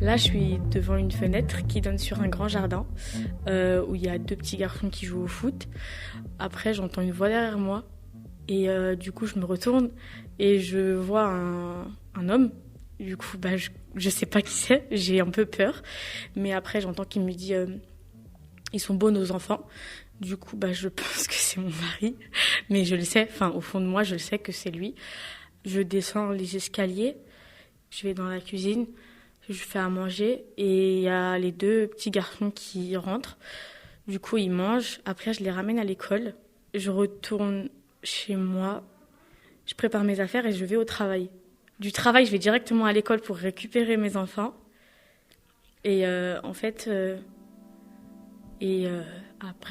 Là, je suis devant une fenêtre qui donne sur un grand jardin où il y a 2 petits garçons qui jouent au foot. Après, j'entends une voix derrière moi et du coup, je me retourne et je vois un homme. Du coup, je sais pas qui c'est, j'ai un peu peur. Mais après, j'entends qu'il me dit ils sont beaux nos enfants. Du coup, je pense que c'est mon mari. Mais je le sais, au fond de moi, je le sais que c'est lui. Je descends les escaliers, je vais dans la cuisine. Je fais à manger et il y a les 2 petits garçons qui rentrent. Du coup, ils mangent. Après, je les ramène à l'école. Je retourne chez moi. Je prépare mes affaires et je vais au travail. Du travail, je vais directement à l'école pour récupérer mes enfants. Et après,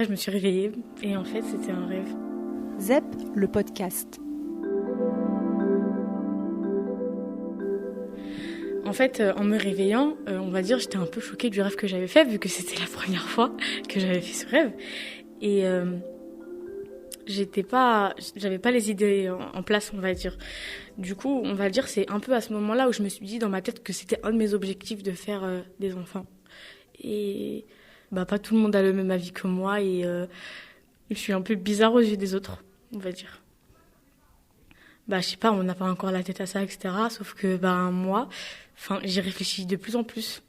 je me suis réveillée. Et en fait, c'était un rêve. ZEP, le podcast. En fait, en me réveillant, on va dire, j'étais un peu choquée du rêve que j'avais fait, vu que c'était la première fois que j'avais fait ce rêve. Et j'avais pas les idées en place, on va dire. Du coup, on va dire, c'est un peu à ce moment-là où je me suis dit dans ma tête que c'était un de mes objectifs de faire des enfants. Et pas tout le monde a le même avis que moi et je suis un peu bizarre aux yeux des autres, on va dire. Je sais pas, on n'a pas encore la tête à ça, etc. Sauf que, moi, j'y réfléchis de plus en plus.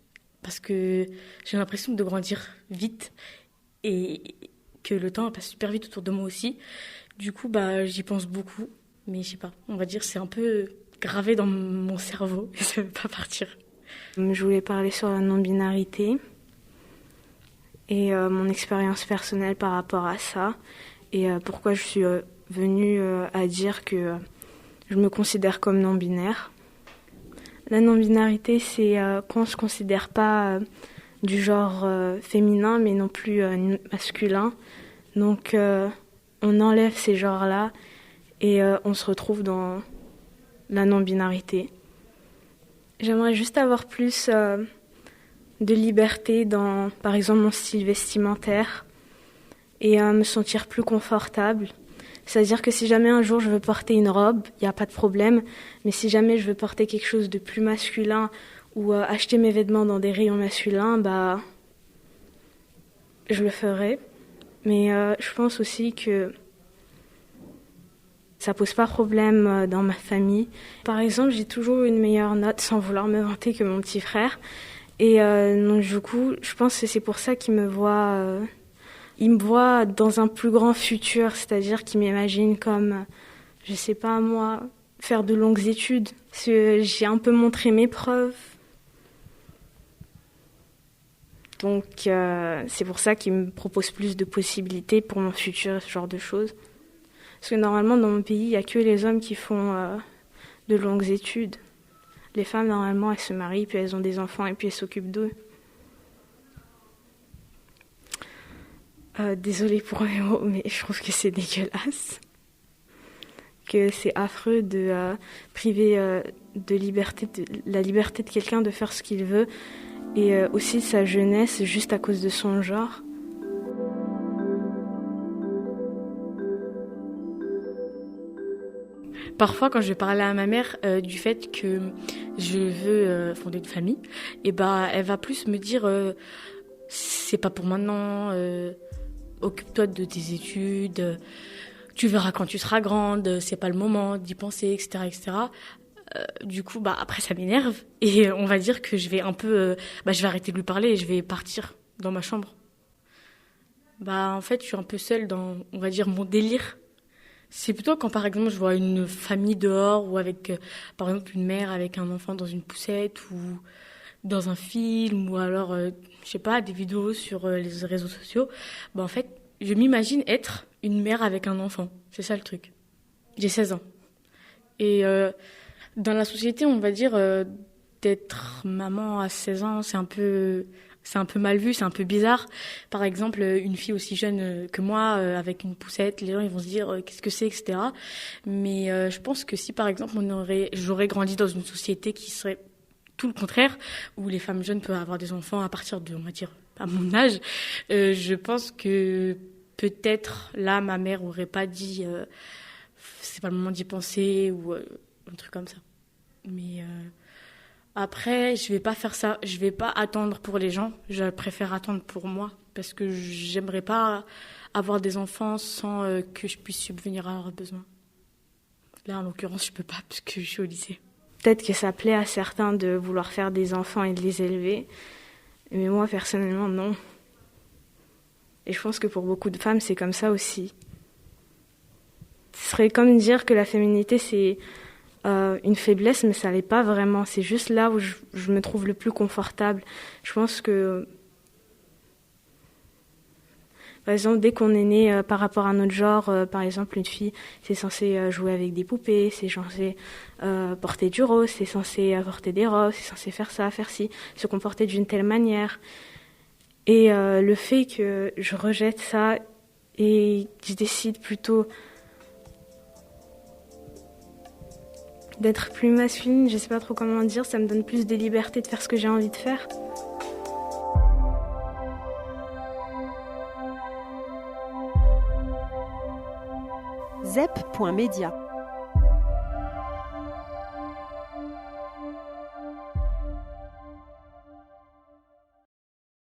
Parce que j'ai l'impression de grandir vite. Et que le temps passe super vite autour de moi aussi. Du coup, j'y pense beaucoup. Mais je sais pas, on va dire, c'est un peu gravé dans mon cerveau. Et ça veut pas partir. Je voulais parler sur la non-binarité. Et mon expérience personnelle par rapport à ça. Et pourquoi je suis venue à dire que je me considère comme non-binaire. La non-binarité, c'est quand on ne se considère pas du genre féminin, mais non plus masculin. Donc, on enlève ces genres-là et on se retrouve dans la non-binarité. J'aimerais juste avoir plus de liberté dans, par exemple, mon style vestimentaire et me sentir plus confortable. C'est-à-dire que si jamais un jour je veux porter une robe, il n'y a pas de problème. Mais si jamais je veux porter quelque chose de plus masculin ou acheter mes vêtements dans des rayons masculins, je le ferai. Mais je pense aussi que ça pose pas problème dans ma famille. Par exemple, j'ai toujours eu une meilleure note, sans vouloir me vanter, que mon petit frère. Et donc du coup, je pense que c'est pour ça qu'il me voit... Il me voit dans un plus grand futur, c'est-à-dire qu'il m'imagine comme, je sais pas moi, faire de longues études. Parce que j'ai un peu montré mes preuves. Donc c'est pour ça qu'il me propose plus de possibilités pour mon futur, ce genre de choses. Parce que normalement dans mon pays, il n'y a que les hommes qui font de longues études. Les femmes, normalement, elles se marient, puis elles ont des enfants et puis elles s'occupent d'eux. Désolée pour mes mots, mais je trouve que c'est dégueulasse. Que c'est affreux de priver de la liberté de quelqu'un de faire ce qu'il veut et aussi de sa jeunesse juste à cause de son genre. Parfois, quand je vais parler à ma mère du fait que je veux fonder une famille, elle va plus me dire c'est pas pour maintenant, occupe-toi de tes études, tu verras quand tu seras grande, c'est pas le moment d'y penser, etc., etc. Du coup, après, ça m'énerve et on va dire que je vais un peu, je vais arrêter de lui parler et je vais partir dans ma chambre. En fait, je suis un peu seule dans, on va dire, mon délire. C'est plutôt quand, par exemple, je vois une famille dehors ou avec, par exemple, une mère avec un enfant dans une poussette ou dans un film ou alors, je sais pas, des vidéos sur les réseaux sociaux. En fait, je m'imagine être une mère avec un enfant. C'est ça le truc. J'ai 16 ans. Et dans la société, on va dire, d'être maman à 16 ans, c'est un peu mal vu, c'est un peu bizarre. Par exemple, une fille aussi jeune que moi, avec une poussette, les gens ils vont se dire qu'est-ce que c'est, etc. Mais je pense que si par exemple j'aurais grandi dans une société qui serait tout le contraire, où les femmes jeunes peuvent avoir des enfants à partir de, on va dire, à mon âge, je pense que peut-être là ma mère aurait pas dit c'est pas le moment d'y penser ou un truc comme ça. Mais Après, je vais pas faire ça. Je vais pas attendre pour les gens. Je préfère attendre pour moi parce que j'aimerais pas avoir des enfants sans que je puisse subvenir à leurs besoins. Là, en l'occurrence, je peux pas parce que je suis au lycée. Peut-être que ça plaît à certains de vouloir faire des enfants et de les élever, mais moi, personnellement, non. Et je pense que pour beaucoup de femmes, c'est comme ça aussi. Ce serait comme dire que la féminité, c'est une faiblesse, mais ça l'est pas vraiment. C'est juste là où je me trouve le plus confortable. Je pense que, par exemple, dès qu'on est né par rapport à notre genre, par exemple, une fille, c'est censé jouer avec des poupées, c'est censé porter du rose, c'est censé porter des robes, c'est censé faire ça, faire ci, se comporter d'une telle manière. Et le fait que je rejette ça et que je décide plutôt d'être plus masculine, je sais pas trop comment dire, ça me donne plus de liberté de faire ce que j'ai envie de faire. zep.media